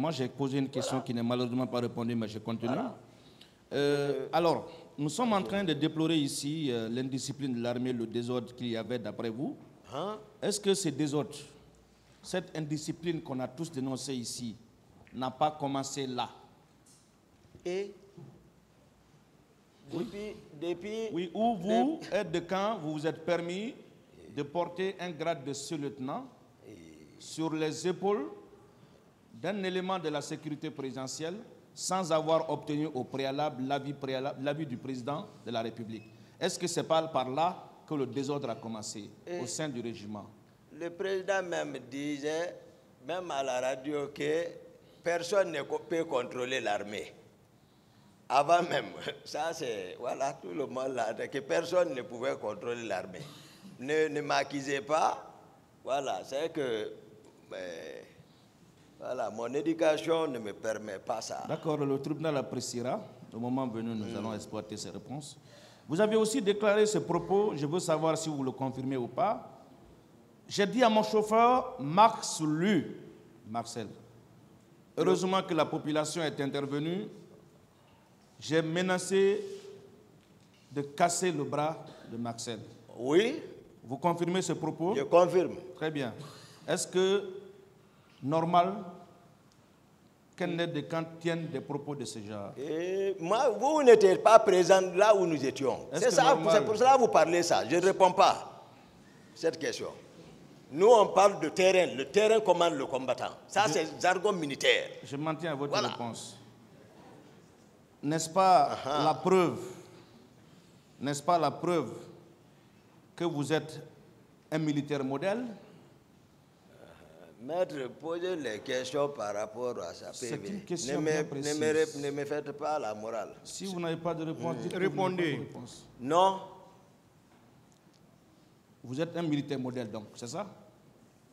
moi, j'ai posé une question qui n'est malheureusement pas répondue, mais je continue. Alors, nous sommes en train de déplorer ici l'indiscipline de l'armée, le désordre qu'il y avait d'après vous. Est-ce que ce désordre, cette indiscipline qu'on a tous dénoncée ici, n'a pas commencé là? Et depuis oui, où vous, aide de camp, vous vous êtes permis de porter un grade de sous-lieutenant sur les épaules d'un élément de la sécurité présidentielle sans avoir obtenu au préalable l'avis du président de la République. Est-ce que c'est pas par là que le désordre a commencé au sein du régiment? Le président même disait, même à la radio, que personne ne peut contrôler l'armée. Avant même, ça c'est, voilà, tout le monde là, que personne ne pouvait contrôler l'armée. Ne m'accusez pas, voilà, c'est que, voilà, mon éducation ne me permet pas ça. D'accord, le tribunal appréciera. Au moment venu, nous allons exploiter ces réponses. Vous avez aussi déclaré ce propos, je veux savoir si vous le confirmez ou pas. J'ai dit à mon chauffeur, marque sur lui, Marcel. Heureusement que la population est intervenue. J'ai menacé de casser le bras de Marcel. Oui. Vous confirmez ce propos? Je confirme. Très bien. Est-ce que, normal, qu'un aide de camp tienne des propos de ce genre? Et moi, vous n'étiez pas présent là où nous étions. C'est pour cela que vous parlez ça. Je ne réponds pas à cette question. Nous, on parle de terrain. Le terrain commande le combattant. Ça, c'est jargon militaire. Je maintiens votre réponse. N'est-ce pas la preuve? N'est-ce pas la preuve que vous êtes un militaire modèle? Maître, posez les questions par rapport à sa PV. C'est une question bien précise. Ne me faites pas la morale. Si vous n'avez pas de réponse, répondez. Non. Vous êtes un militaire modèle, donc, c'est ça?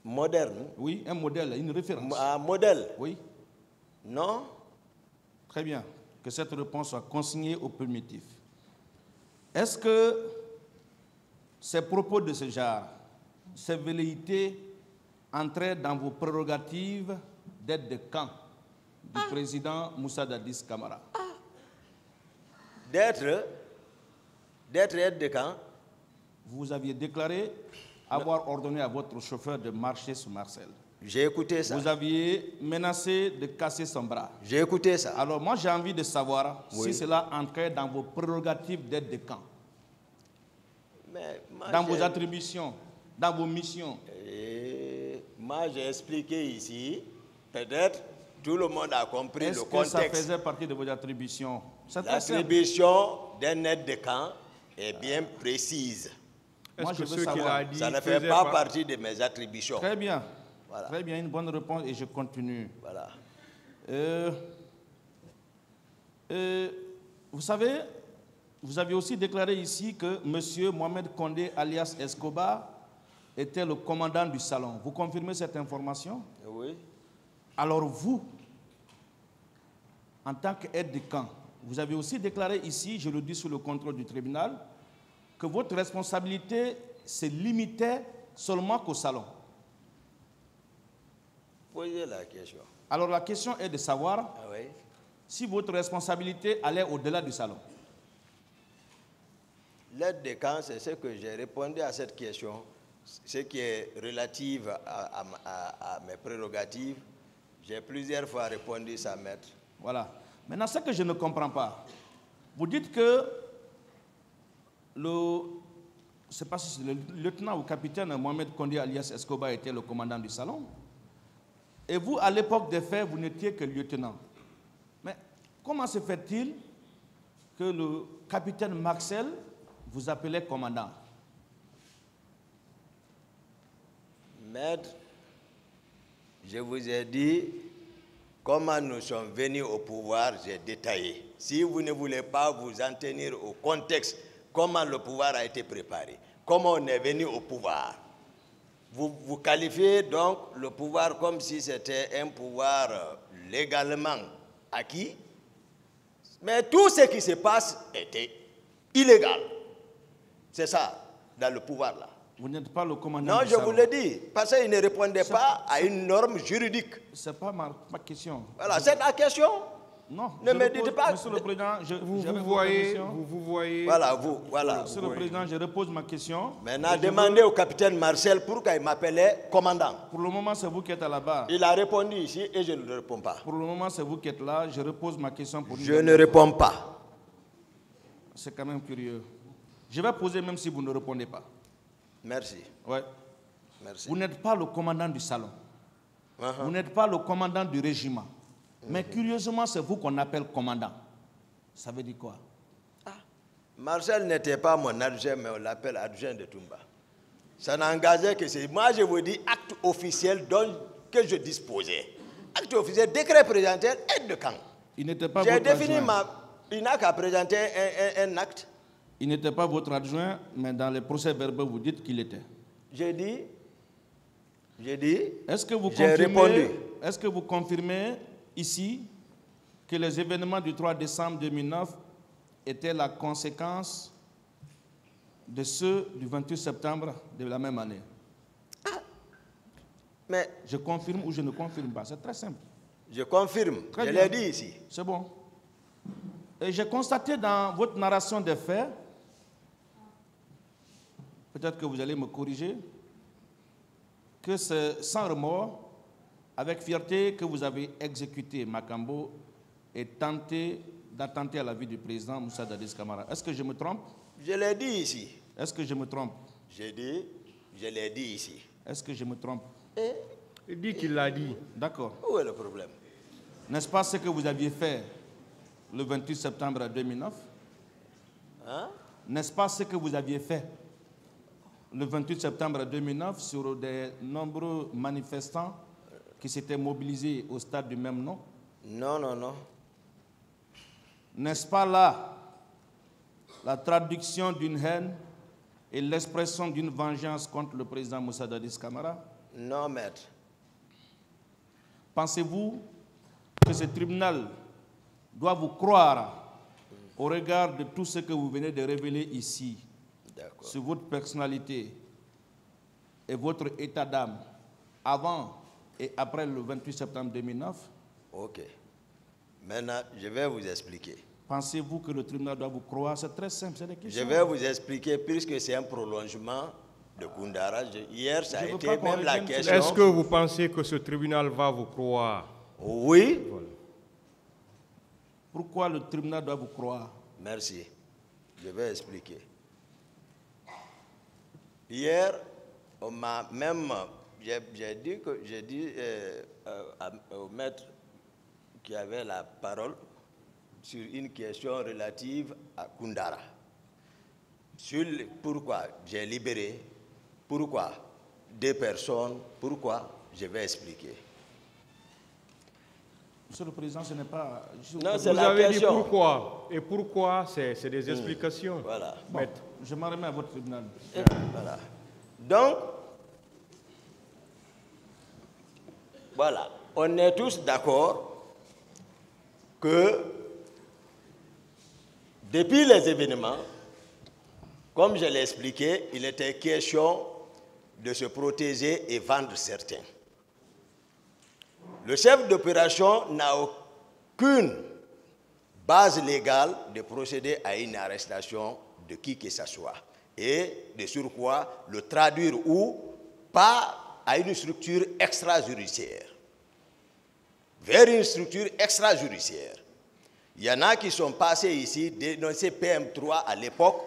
Moderne? Oui, un modèle, une référence. Un modèle? Oui. Non. Très bien. Que cette réponse soit consignée au primitif. Est-ce que ces propos de ce genre, ces velléités, entraient dans vos prérogatives d'aide de camp du président Moussa Dadis Camara? D'être aide de camp? Vous aviez déclaré avoir ordonné à votre chauffeur de marcher sur Marcel. J'ai écouté ça. Vous aviez menacé de casser son bras. J'ai écouté ça. Alors moi j'ai envie de savoir si cela entrait dans vos prérogatives d'aide de camp. Mais dans vos attributions, dans vos missions. Moi j'ai expliqué ici, peut-être tout le monde a compris le contexte. Est-ce que ça faisait partie de vos attributions? L'attribution d'un aide de camp est bien précise. Moi je veux savoir. Ça ne fait pas partie de mes attributions. Très bien. Voilà. Très bien, une bonne réponse et je continue. Voilà. Vous savez, vous avez aussi déclaré ici que M. Mohamed Condé, alias Escobar, était le commandant du salon. Vous confirmez cette information? Oui. Alors vous, en tant qu'aide de camp, vous avez aussi déclaré ici, je le dis sous le contrôle du tribunal, que votre responsabilité se limitait seulement qu'au salon. Posez la question. Alors la question est de savoir si votre responsabilité allait au-delà du salon. L'aide de camp, c'est ce que j'ai répondu à cette question, ce qui est relative à mes prérogatives. J'ai plusieurs fois répondu ça, maître. Voilà. Maintenant, ce que je ne comprends pas, vous dites que je ne sais pas si le lieutenant ou capitaine Mohamed Condé alias Escobar était le commandant du salon. Et vous, à l'époque des faits, vous n'étiez que lieutenant. Mais comment se fait-il que le capitaine Marcel vous appelait commandant? Maître, je vous ai dit comment nous sommes venus au pouvoir, j'ai détaillé. Si vous ne voulez pas vous en tenir au contexte, comment le pouvoir a été préparé, comment on est venu au pouvoir. Vous qualifiez donc le pouvoir comme si c'était un pouvoir légalement acquis, mais tout ce qui se passe était illégal. C'est ça, dans le pouvoir là. Vous n'êtes pas le commandant Non, du je salon. vous le dis, parce qu'il ne répondait pas à une norme juridique. Ce n'est pas ma question. Voilà, c'est la question. Non, Ne je me repose- dites pas- Monsieur le Président, Vous j'avais vous votre voyez, permission. vous voyez. Voilà, vous, voilà. Monsieur le Président, je repose ma question. Maintenant, Et je demandez veux- au capitaine Marcel pourquoi il m'appelait commandant. Pour le moment, c'est vous qui êtes à la barre. Il a répondu ici et je ne réponds pas. Pour le moment, c'est vous qui êtes là. Je repose ma question pour une Je dernière ne fois. réponds pas. C'est quand même curieux. Je vais poser même si vous ne répondez pas. Merci. Ouais. Merci. Vous n'êtes pas le commandant du salon. Vous n'êtes pas le commandant du régiment. Mais curieusement, c'est vous qu'on appelle commandant. Ça veut dire quoi? Marcel n'était pas mon adjoint, mais on l'appelle adjoint de Toumba. Ça n'engageait que c'est. Moi, je vous dis acte officiel que je disposais. Acte officiel, décret présidentiel, aide de camp. Il n'était pas J'ai votre défini adjoint. Il n'a qu'à présenter un acte. Il n'était pas votre adjoint, mais dans les procès-verbaux, vous dites qu'il était. J'ai dit, Est-ce que vous J'ai répondu. confirmez, est-ce que vous confirmez ici que les événements du 3 décembre 2009 étaient la conséquence de ceux du 28 septembre de la même année? mais Je confirme ou je ne confirme pas. C'est très simple. je confirme, Très je bien. l'ai dit ici. C'est bon. Et j'ai constaté dans votre narration des faits, peut-être que vous allez me corriger, que c'est sans remords, avec fierté, que vous avez exécuté Makambo et tenté d'attenter à la vie du président Moussa Dadis Camara. Est-ce que je me trompe? Je l'ai dit ici. Est-ce que je me trompe? J'ai dit, je l'ai dit ici. Est-ce que je me trompe? Il dit qu'il l'a dit. D'accord. Où est le problème? N'est-ce pas ce que vous aviez fait le 28 septembre 2009? Hein? N'est-ce pas ce que vous aviez fait le 28 septembre 2009 sur des nombreux manifestants qui s'étaient mobilisés au stade du même nom? Non, non, non. N'est-ce pas là la traduction d'une haine et l'expression d'une vengeance contre le président Moussa Dadis Camara? Non, maître. Pensez-vous que ce tribunal doit vous croire au regard de tout ce que vous venez de révéler ici D'accord. sur votre personnalité et votre état d'âme avant et après le 28 septembre 2009? Ok. Maintenant, je vais vous expliquer. Pensez-vous que le tribunal doit vous croire? C'est très simple, c'est des Je questions. vais vous expliquer, puisque c'est un prolongement de Koundara. Hier, ça a Je veux été pas qu'on même la revienne sur- question. Est-ce que vous pensez que ce tribunal va vous croire? Oui. Pourquoi le tribunal doit vous croire? Merci. Je vais expliquer. Hier, on m'a même. J'ai dit au maître qui avait la parole sur une question relative à Koundara. Sur pourquoi j'ai libéré, pourquoi 2 personnes, pourquoi, je vais expliquer. Monsieur le Président, ce n'est pas... Non, c'est Vous la avez dit question. pourquoi. Et pourquoi, c'est des explications. Voilà. Bon, Maître. je m'en remets à votre tribunal. Voilà. Donc, voilà. On est tous d'accord que depuis les événements, comme je l'ai expliqué, il était question de se protéger et vendre certains. Le chef d'opération n'a aucune base légale de procéder à une arrestation de qui que ce soit. Et de surcroît, le traduire ou pas à une structure extrajudiciaire. Vers une structure extrajudiciaire. Il y en a qui sont passés ici, dénoncés PM3 à l'époque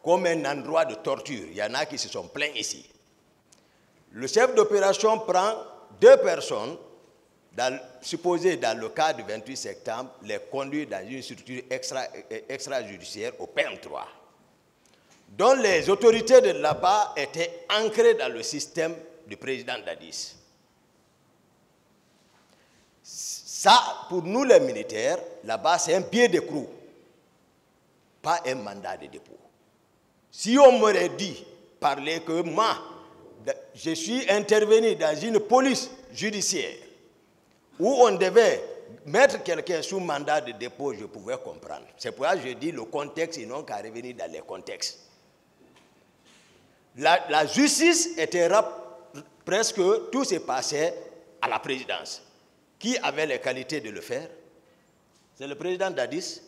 comme un endroit de torture. Il y en a qui se sont plaints ici. Le chef d'opération prend 2 personnes, supposées dans le cas du 28 septembre, les conduit dans une structure extrajudiciaire au PM3, dont les autorités de là-bas étaient ancrées dans le système du président Dadis. Ça, pour nous les militaires, là-bas, c'est un pied d'écrou, pas un mandat de dépôt. Si on m'aurait dit, parler que moi, je suis intervenu dans une police judiciaire où on devait mettre quelqu'un sous mandat de dépôt, je pouvais comprendre. C'est pourquoi je dis le contexte, ils n'ont qu'à revenir dans les contextes. La justice était presque tout se passait à la présidence. Qui avait les qualités de le faire? C'est le président Dadis.